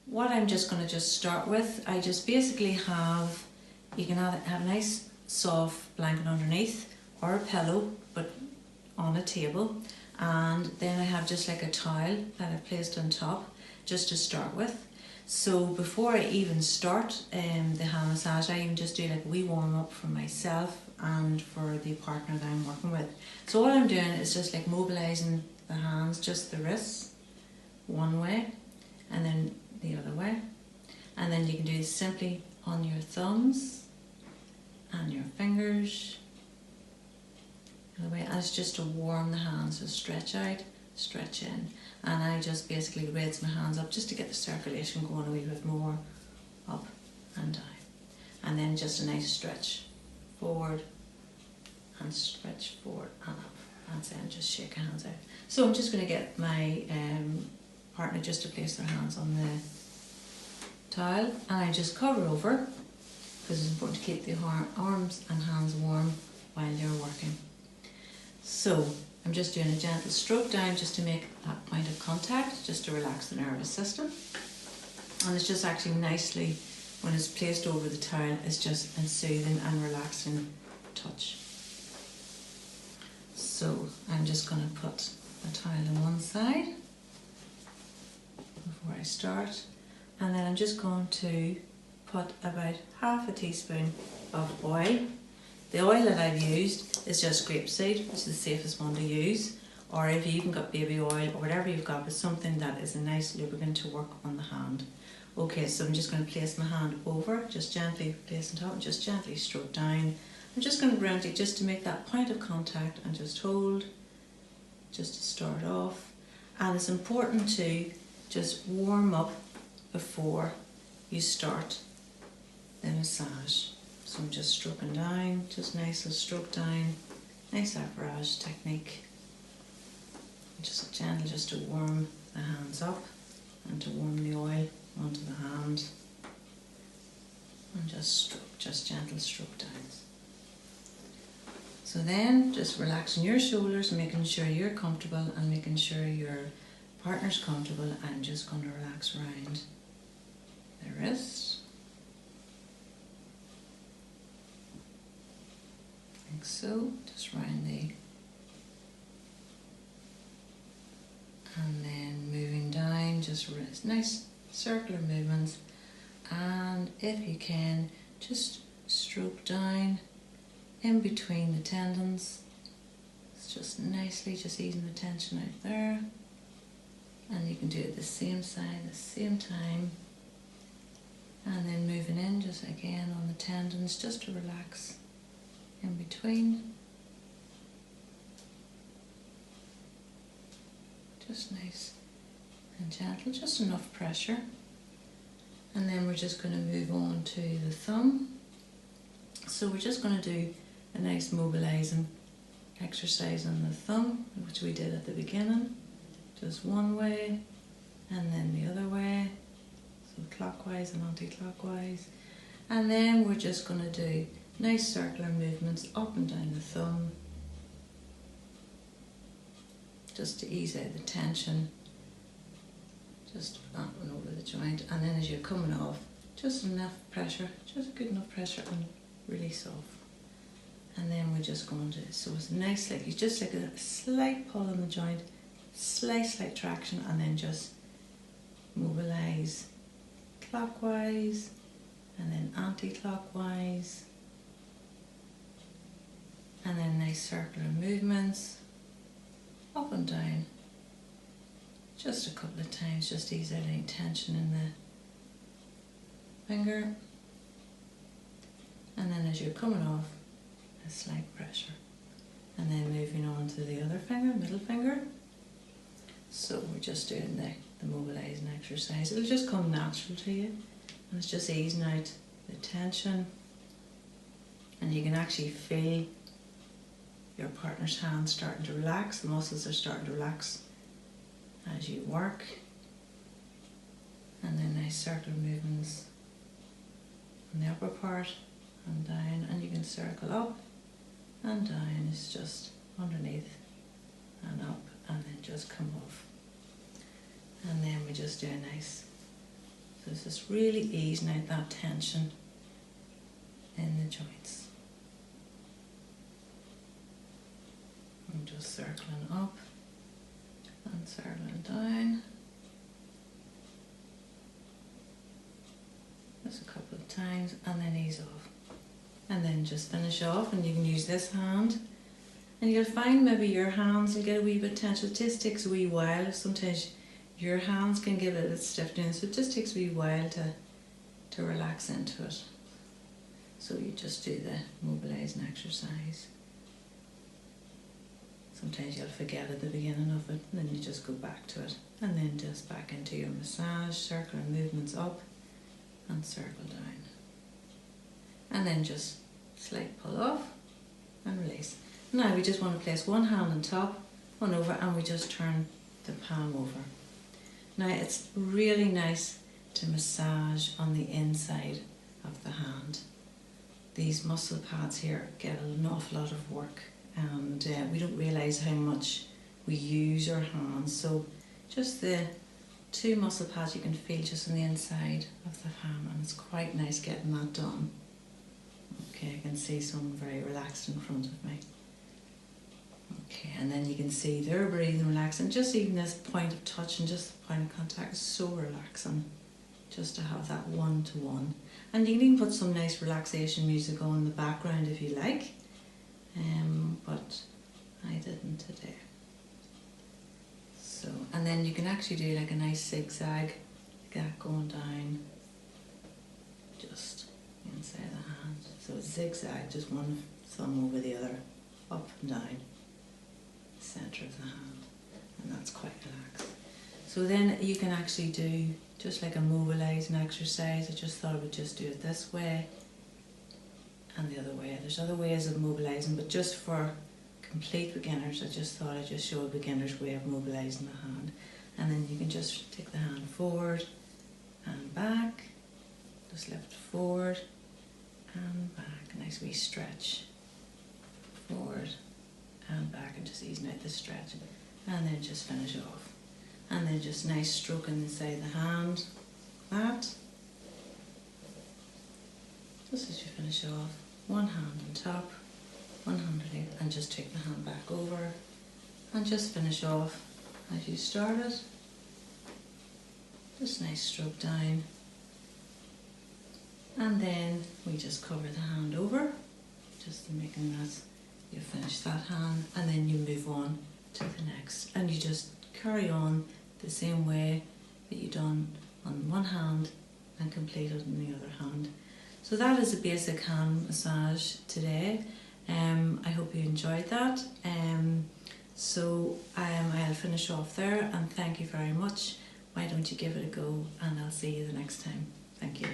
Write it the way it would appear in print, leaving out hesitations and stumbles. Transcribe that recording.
what I'm just going to just start with, I just basically have, you can have a nice soft blanket underneath or a pillow, but on a table, and then I have just like a towel that I've placed on top just to start with. So before I even start the hand massage, I even just do like a wee warm up for myself and for the partner that I'm working with. So all I'm doing is just like mobilizing the hands, just the wrists one way and then the other way, and then you can do this simply on your thumbs and your fingers the other way, and it's just to warm the hands. So stretch out, stretch in, and I just basically raise my hands up just to get the circulation going a wee bit more, up and down, and then just a nice stretch forward and stretch forward and up, and then just shake hands out. So I'm just going to get my partner just to place their hands on the towel, and I just cover over because it's important to keep the arms and hands warm while you're working. So I'm just doing a gentle stroke down just to make that point of contact, just to relax the nervous system. And it's just actually nicely, when it's placed over the towel, it's just a soothing and relaxing touch. So I'm just going to put the towel on one side before I start, and then I'm just going to put about half a teaspoon of oil. The oil that I've used is just grapeseed, which is the safest one to use, or if you even got baby oil or whatever you've got, but something that is a nice lubricant to work on the hand. Okay, so I'm just going to place my hand over, just gently place on top and just gently stroke down. I'm just going to round it just to make that point of contact and just hold, just to start off. And it's important to just warm up before you start the massage. So I'm just stroking down, just nice little stroke down, nice approach technique. Just gentle, just to warm the hands up and to warm the oil onto the hand. And just stroke, just gentle stroke down. So then just relaxing your shoulders, making sure you're comfortable and making sure your partner's comfortable. I'm just going to relax around the wrist. Like so, just round the, and then moving down, just nice circular movements, and if you can, just stroke down in between the tendons. It's just nicely, just easing the tension out there, and you can do it the same side, the same time, and then moving in just again on the tendons, just to relax in between. Just nice and gentle, just enough pressure. And then we're just going to move on to the thumb. So we're just going to do a nice mobilizing exercise on the thumb, which we did at the beginning. Just one way and then the other way, so clockwise and anti-clockwise. And then we're just going to do nice circular movements up and down the thumb, just to ease out the tension, just up and over the joint. And then as you're coming off, just enough pressure, just good enough pressure, and release off. And then we're just going to, so it's nice, like you just like a slight pull on the joint, slight traction, and then just mobilize clockwise and then anti-clockwise, and then nice circular movements up and down, just a couple of times, just to ease out any tension in the finger. And then as you're coming off, a slight pressure, and then moving on to the other finger, middle finger. So we're just doing the mobilizing exercise. It'll just come natural to you, and it's just easing out the tension, and you can actually feel your partner's hands starting to relax. The muscles are starting to relax as you work. And then nice circular movements on the upper part and down, and you can circle up and down. It's just underneath and up, and then just come off. And then we just do a nice So it's just really easing out that tension in the joints. I'm just circling up and circling down. Just a couple of times and then ease off. And then just finish off, and you can use this hand. And you'll find maybe your hands will get a wee bit tense. It just takes a wee while. Sometimes your hands can get a bit stiff doing, so it just takes a wee while to relax into it. So you just do the mobilising exercise. Sometimes you'll forget at the beginning of it, and then you just go back to it. And then just back into your massage, circular movements up and circle down. And then just slight pull off and release. Now we just want to place one hand on top, one over, and we just turn the palm over. Now it's really nice to massage on the inside of the hand. These muscle pads here get an awful lot of work, and we don't realise how much we use our hands. So just the 2 muscle pads you can feel just on the inside of the palm, and it's quite nice getting that done. Okay, I can see someone very relaxed in front of me. Okay, and then you can see they're breathing relaxed, and just even this point of touch and just the point of contact is so relaxing, just to have that one-to-one. And you can even put some nice relaxation music on in the background if you like, but I didn't today. So, and then you can actually do like a nice zigzag, like that going down, just inside the hand. So zigzag, just one thumb over the other, up and down, centre of the hand, and that's quite relaxed. So then you can actually do just like a mobilising exercise. I just thought I would just do it this way and the other way. There's other ways of mobilising, but just for complete beginners, I just thought I'd just show a beginner's way of mobilising the hand. And then you can just take the hand forward and back, just lift forward and back, nice wee stretch, forward and back, and just easing out the stretch, and then just finish off. And then just nice stroking inside the hand, that, just as you finish off, one hand on top, one hand underneath, and just take the hand back over, and just finish off as you started. Just nice stroke down, and then we just cover the hand over, just making that you finish that hand, and then you move on to the next, and you just carry on the same way that you done on one hand and completed on the other hand. So that is a basic hand massage today. I hope you enjoyed that. I'll finish off there, and thank you very much. Why don't you give it a go, and I'll see you the next time. Thank you.